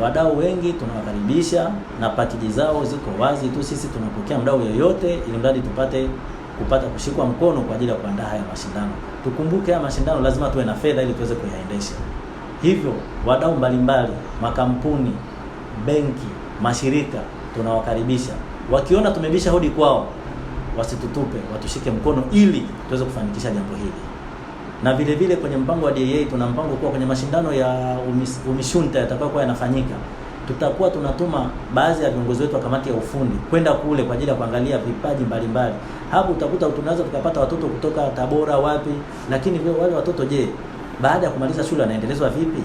wadau wengi tunawakaribisha na package zao ziko wazi tu. Sisi tunapokea mdau yoyote ili mradi kupata kushikwa mkono kwa ajili ya kuandaa haya mashindano. Tukumbuke haya mashindano lazima tuwe na fedha ili tuweze kuyaendesha. Hivyo wadau mbalimbali, makampuni, benki, mashirika tunawakaribisha. Wakiona tumebisha hodi kwao, wasitutupe, watushike mkono ili tuweze kufanikisha jambo hili. Na vile vile kwenye mpango wa DAA tuna mpango kwa kwenye mashindano ya UMISHUNTA yatakayokuwa yanafanyika, tutakuwa tunatuma baadhi ya viongozi wetu wa kamati ya ufundi kwenda kule kwa ajili ya kuangalia vipaji mbalimbali. Hapo utakuta tunaweza tukapata watoto kutoka Tabora wapi, lakini wale watoto je, baada ya kumaliza shule wanaendelezwa vipi?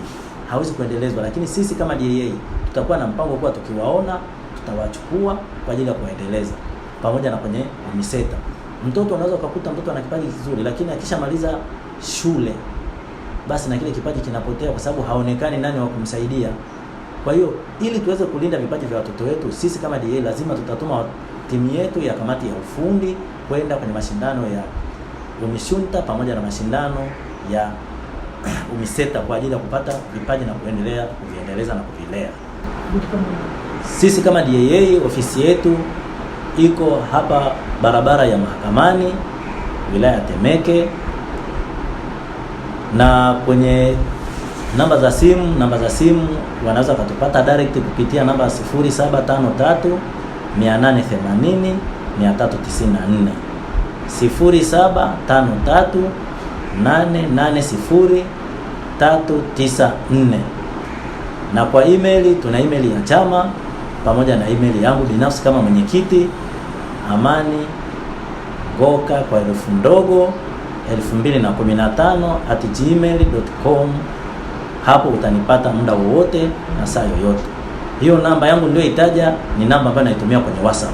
Hawezi kuendelezwa. Lakini sisi kama DAA tutakuwa na mpango kwa tukiwaona tutawachukua kwa ajili ya kuendeleza pamoja na kwenye UMISETA. Mtoto unaweza kukuta mtoto ana kipaji kizuri, lakini akishamaliza shule basi na kile kipaji kinapotea kwa sababu haonekani nani wa kumsaidia. Kwa hiyo ili tuweze kulinda vipaji vya watoto wetu, sisi kama DAA lazima tutatuma timu yetu ya kamati ya ufundi kwenda kwenye mashindano ya UMISHUNTA pamoja na mashindano ya UMISETA kwa ajili ya kupata vipaji na kuviendeleza na kuvilea. Sisi kama DAA ofisi yetu iko hapa barabara ya Mahakamani, wilaya ya Temeke, na kwenye namba za simu wanaweza kutupata direct kupitia namba 0753 880 394, 0753 880 394. Na kwa email tuna email ya chama pamoja na email yangu binafsi kama mwenyekiti, Amani Goka kwa herufi ndogo 2015@gmail.com. Hapo utanipata muda wowote na saa yoyote. Hiyo namba yangu ndio itaja ni namba ambayo naitumia kwenye WhatsApp.